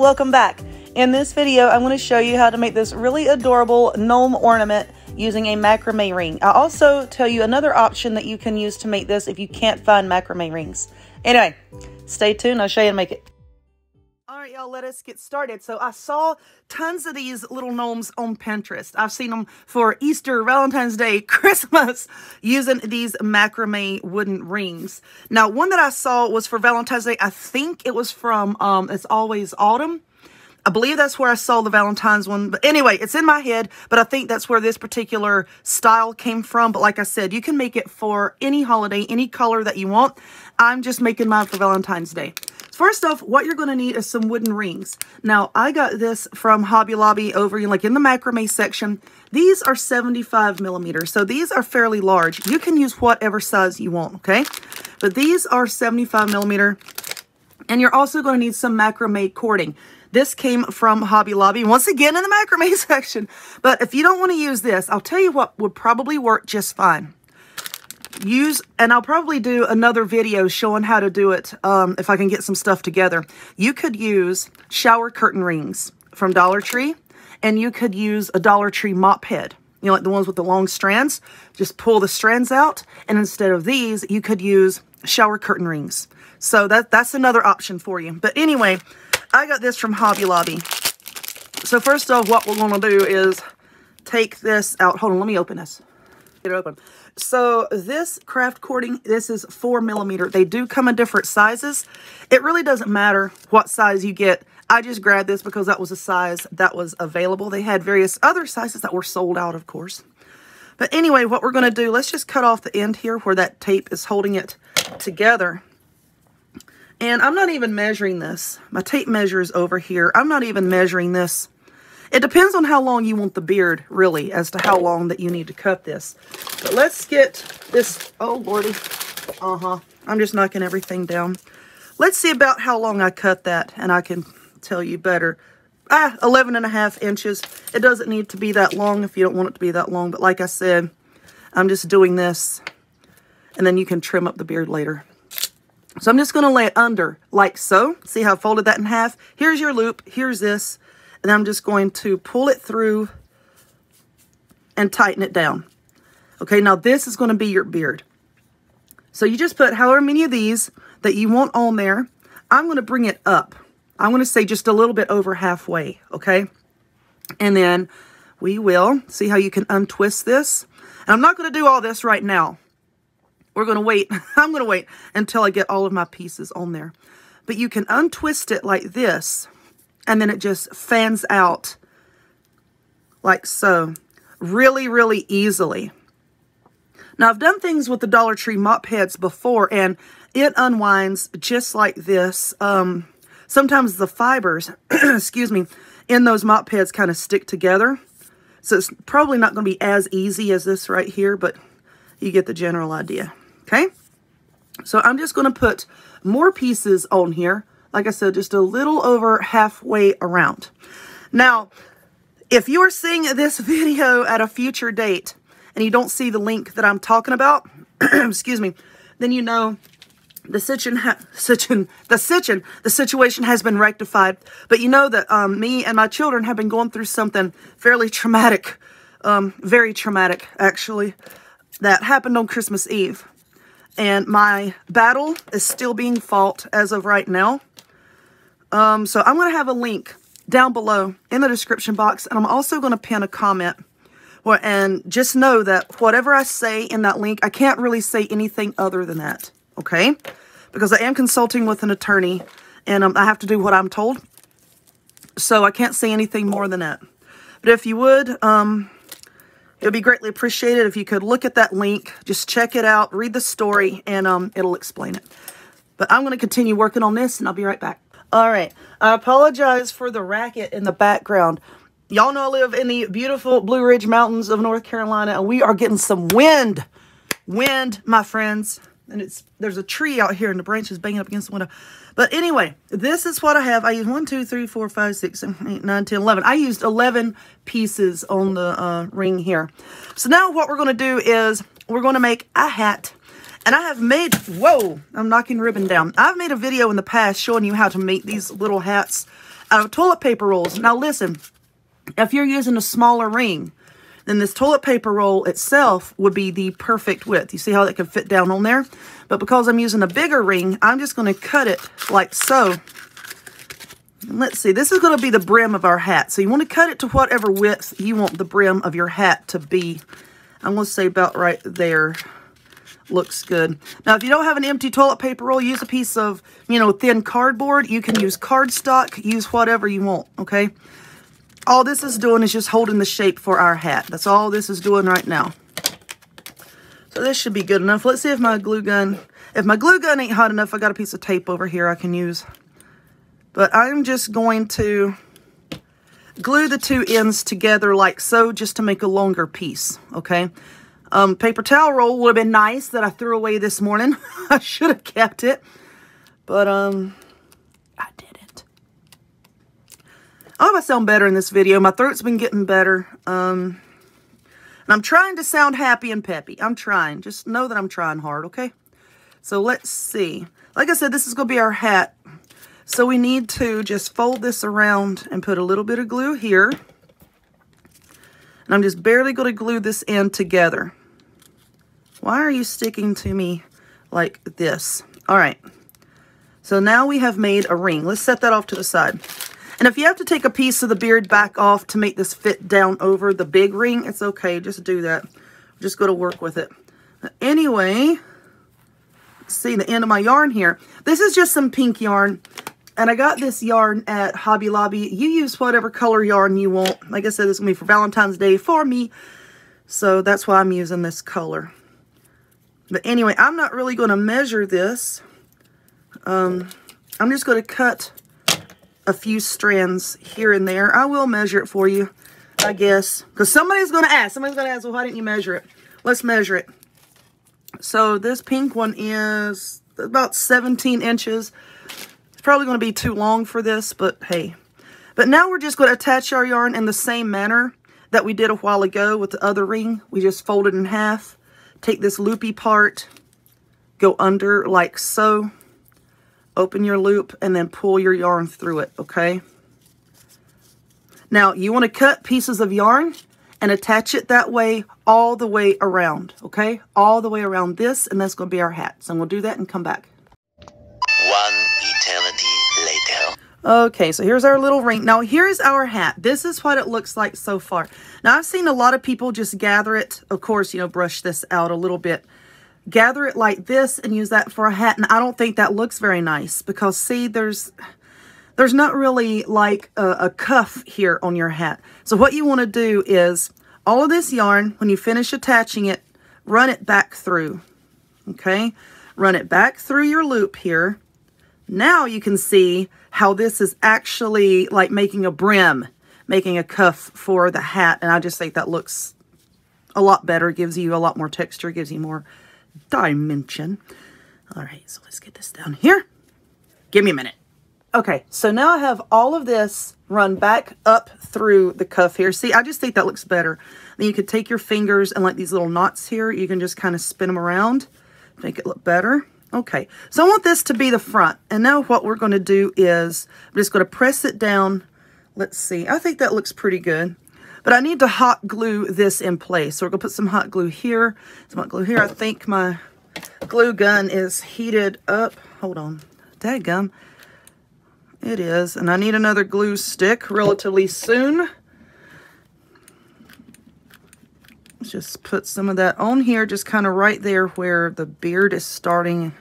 welcome back. In this video, I'm going to show you how to make this really adorable gnome ornament using a macrame ring. I'll also tell you another option that you can use to make this if you can't find macrame rings. Anyway, stay tuned. I'll show you how to make it. All right, y'all, let us get started. So I saw tons of these little gnomes on Pinterest. I've seen them for Easter, Valentine's Day, Christmas, using these macrame wooden rings. Now, one that I saw was for Valentine's Day. I think it was from It's Always Autumn. I believe that's where I saw the Valentine's one. But anyway, it's in my head, but I think that's where this particular style came from. But like I said, you can make it for any holiday, any color that you want. I'm just making mine for Valentine's Day. First off, what you're going to need is some wooden rings. Now, I got this from Hobby Lobby over like in the macrame section. These are 75 millimeters, so these are fairly large. You can use whatever size you want, okay? But these are 75 millimeter, and you're also going to need some macrame cording. This came from Hobby Lobby, once again in the macrame section. But if you don't want to use this, I'll tell you what would probably work just fine. And I'll probably do another video showing how to do it if I can get some stuff together. You could use shower curtain rings from Dollar Tree, and you could use a Dollar Tree mop head. You know, like the ones with the long strands. Just pull the strands out, and instead of these, you could use shower curtain rings. So that's another option for you. But anyway, I got this from Hobby Lobby. So first off, what we're going to do is take this out. Hold on, let me open this. Get it open. So this craft cording, this is 4 millimeter. They do come in different sizes. It really doesn't matter what size you get. I just grabbed this because that was a size that was available. They had various other sizes that were sold out, of course. But anyway, what we're going to do, let's just cut off the end here where that tape is holding it together. And I'm not even measuring this. My tape measure is over here. I'm not even measuring this. It depends on how long you want the beard, really, as to how long that you need to cut this. But let's get this. Oh, Lordy. I'm just knocking everything down. Let's see about how long I cut that, and I can tell you better. 11.5 inches. It doesn't need to be that long if you don't want it to be that long. But like I said, I'm just doing this, and then you can trim up the beard later. So I'm just going to lay it under like so. See how I folded that in half? Here's your loop. Here's this. And I'm just going to pull it through and tighten it down. Okay, now this is going to be your beard. So you just put however many of these that you want on there. I'm going to bring it up. I'm going to say just a little bit over halfway, okay? And then we will see how you can untwist this. And I'm not going to do all this right now. We're going to wait. I'm going to wait until I get all of my pieces on there. But you can untwist it like this. And then it just fans out like so. Really, really easily. Now, I've done things with the Dollar Tree mop heads before, and it unwinds just like this. Sometimes the fibers, excuse me, in those mop heads kind of stick together. So it's probably not going to be as easy as this right here, but you get the general idea. Okay? So I'm just going to put more pieces on here. Like I said, just a little over halfway around. Now, if you are seeing this video at a future date and you don't see the link that I'm talking about, excuse me, then you know the situation has been rectified. But you know that me and my children have been going through something fairly traumatic, very traumatic actually, that happened on Christmas Eve. And my battle is still being fought as of right now. So I'm going to have a link down below in the description box, and I'm also going to pin a comment. And just know that whatever I say in that link, I can't really say anything other than that, okay? Because I am consulting with an attorney, and I have to do what I'm told. So I can't say anything more than that. But if you would, it would be greatly appreciated if you could look at that link, just check it out, read the story, and it'll explain it. But I'm going to continue working on this, and I'll be right back. All right, I apologize for the racket in the background. Y'all know I live in the beautiful Blue Ridge Mountains of North Carolina, and we are getting some wind. Wind, my friends. And there's a tree out here, and the branches banging up against the window. But anyway, this is what I have. I used 1, 2, 3, 4, 5, 6, 7, 8, 9, 10, 11. I used 11 pieces on the ring here. So now what we're going to do is we're going to make a hat. And I have made, whoa, I'm knocking ribbon down. I've made a video in the past showing you how to make these little hats out of toilet paper rolls. Now listen, if you're using a smaller ring, then this toilet paper roll itself would be the perfect width. You see how that can fit down on there? But because I'm using a bigger ring, I'm just going to cut it like so. And let's see, this is going to be the brim of our hat. So you want to cut it to whatever width you want the brim of your hat to be. I'm going to say about right there. Looks good. Now, if you don't have an empty toilet paper roll, use a piece of, thin cardboard. You can use cardstock, use whatever you want, okay? All this is doing is just holding the shape for our hat. That's all this is doing right now. So this should be good enough. Let's see if my glue gun ain't hot enough, I got a piece of tape over here I can use. But I'm just going to glue the two ends together like so, just to make a longer piece, okay? Paper towel roll would have been nice that I threw away this morning. I should have kept it, but I didn't. I hope I sound better in this video. My throat's been getting better. And I'm trying to sound happy and peppy. I'm trying. Just know that I'm trying hard, okay? So let's see. Like I said, this is going to be our hat. So we need to just fold this around and put a little bit of glue here. And I'm just barely going to glue this end together. Why are you sticking to me like this? All right. So now we have made a ring. Let's set that off to the side. And if you have to take a piece of the beard back off to make this fit down over the big ring, it's okay. Just do that. Just go to work with it. Anyway, see the end of my yarn here. This is just some pink yarn. And I got this yarn at Hobby Lobby. You use whatever color yarn you want. Like I said, this is going to be for Valentine's Day for me. So that's why I'm using this color. But anyway, I'm not really going to measure this. I'm just going to cut a few strands here and there. I will measure it for you, I guess. Because somebody's going to ask. Well, why didn't you measure it? Let's measure it. So this pink one is about 17 inches. Probably going to be too long for this, but hey. But now we're just going to attach our yarn in the same manner that we did a while ago with the other ring. We just fold it in half, take this loopy part, go under like so, open your loop, and then pull your yarn through it, okay? Now, you want to cut pieces of yarn and attach it that way all the way around, okay? All the way around this, and that's going to be our hat. So I'm going to do that and come back. One eternity later. Okay, so here's our little ring. Now, here's our hat. This is what it looks like so far. Now, I've seen a lot of people just gather it. Of course, brush this out a little bit. Gather it like this and use that for a hat. And I don't think that looks very nice because, see, there's not really like a cuff here on your hat. So what you want to do is all of this yarn, when you finish attaching it, run it back through. Okay? Run it back through your loop here. Now you can see how this is actually like making a brim, making a cuff for the hat. And I just think that looks a lot better, gives you a lot more texture, gives you more dimension. All right, so let's get this down here. Give me a minute. Okay, so now I have all of this run back up through the cuff here. See, I just think that looks better. Then you could take your fingers and like these little knots here, you can just kind of spin them around, make it look better. Okay, so I want this to be the front. And now what we're going to do is, I'm just going to press it down. Let's see, I think that looks pretty good. But I need to hot glue this in place. So we're going to put some hot glue here, some hot glue here. I think my glue gun is heated up. Hold on, dadgum. It is, and I need another glue stick relatively soon. Let's just put some of that on here, just kind of right there where the beard is starting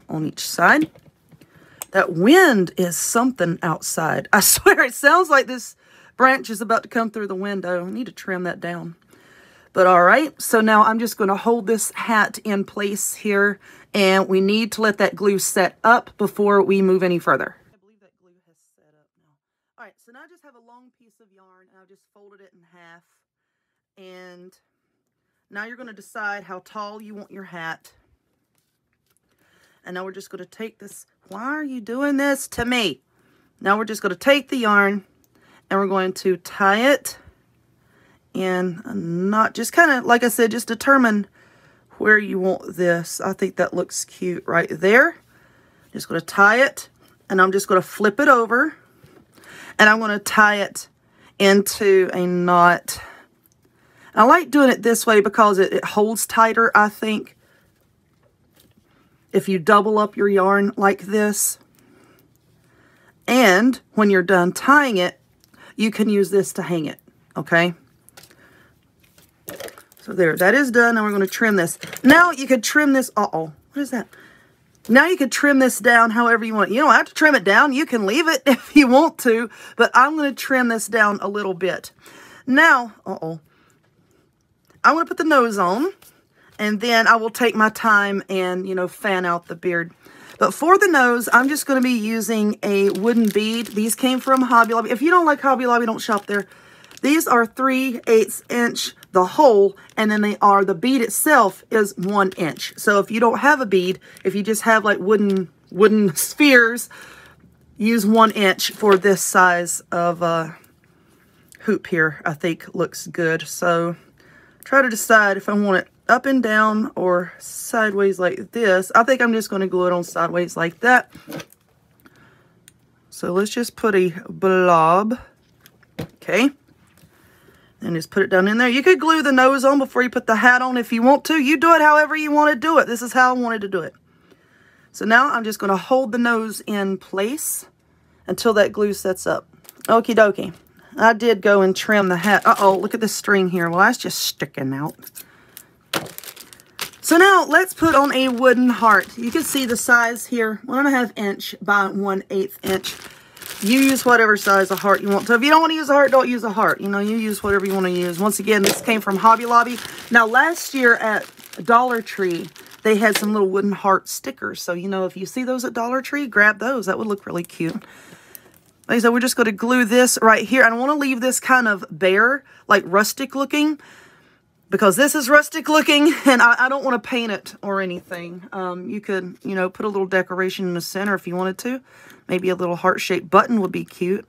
on each side. That wind is something outside. I swear, it sounds like this branch is about to come through the window. I need to trim that down. But all right, so now I'm just going to hold this hat in place here, and we need to let that glue set up before we move any further. I believe that glue has set up now. All right, so now I just have a long piece of yarn, and I've just folded it in half. And now you're going to decide how tall you want your hat. And now we're just going to take this. Why are you doing this to me? Now we're just going to take the yarn and we're going to tie it in a knot. Just kind of, like I said, just determine where you want this. I think that looks cute right there. Just going to tie it, and I'm just going to flip it over. and I'm going to tie it into a knot. I like doing it this way because it holds tighter, I think, if you double up your yarn like this. And when you're done tying it, you can use this to hang it, okay? So there, that is done, and we're going to trim this. Now you could trim this, what is that? Now you could trim this down however you want. You don't have to trim it down. You can leave it if you want to, but I'm going to trim this down a little bit. Now, I'm going to put the nose on, and then I will take my time and, you know, fan out the beard. But for the nose, I'm just going to be using a wooden bead. These came from Hobby Lobby. If you don't like Hobby Lobby, don't shop there. These are 3/8 inch, the hole, and then the bead itself is 1 inch. So if you don't have a bead, if you just have like wooden spheres, use 1 inch for this size of hoop here. I think looks good. So try to decide if I want it up and down or sideways like this. I think I'm just going to glue it on sideways like that. So let's just put a blob. Okay. And just put it down in there. You could glue the nose on before you put the hat on if you want to. You do it however you want to do it. This is how I wanted to do it. So now I'm just going to hold the nose in place until that glue sets up. Okie dokie. I did go and trim the hat. Uh-oh, look at this string here. Well, that's just sticking out. So now let's put on a wooden heart. You can see the size here, 1.5 inch by 1/8 inch. You use whatever size of heart you want. So if you don't want to use a heart, don't use a heart. You know, you use whatever you want to use. Once again, this came from Hobby Lobby. Now, last year at Dollar Tree, they had some little wooden heart stickers. So, you know, if you see those at Dollar Tree, grab those. That would look really cute. Like I said, we're just going to glue this right here. I don't want to leave this kind of bare, like rustic looking, because this is rustic looking, and I don't want to paint it or anything. You could, you know, put a little decoration in the center if you wanted to. Maybe a little heart-shaped button would be cute.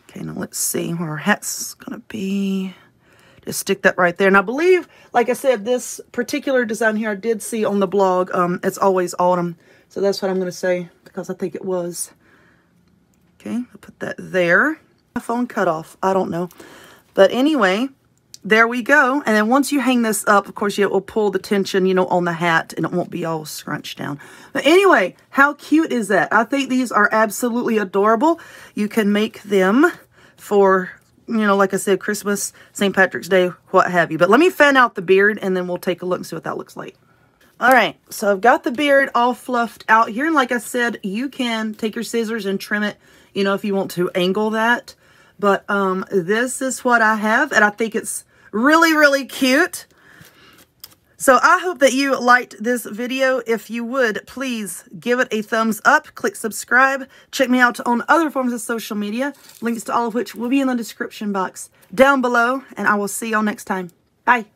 Okay, now let's see where our hat's going to be. Just stick that right there. And I believe, like I said, this particular design here I did see on the blog. It's always autumn. So that's what I'm going to say, because I think it was. Okay, I'll put that there. My phone cut off. I don't know. But anyway, there we go. And then once you hang this up, of course, it will pull the tension, you know, on the hat, and it won't be all scrunched down. But anyway, how cute is that? I think these are absolutely adorable. You can make them for, you know, like I said, Christmas, St. Patrick's Day, what have you. But let me fan out the beard, and then we'll take a look and see what that looks like. All right, so I've got the beard all fluffed out here. And like I said, you can take your scissors and trim it, you know, if you want to angle that. But this is what I have, and I think it's really, really cute. So I hope that you liked this video. If you would, please give it a thumbs up, click subscribe, check me out on other forms of social media, links to all of which will be in the description box down below, and I will see y'all next time. Bye.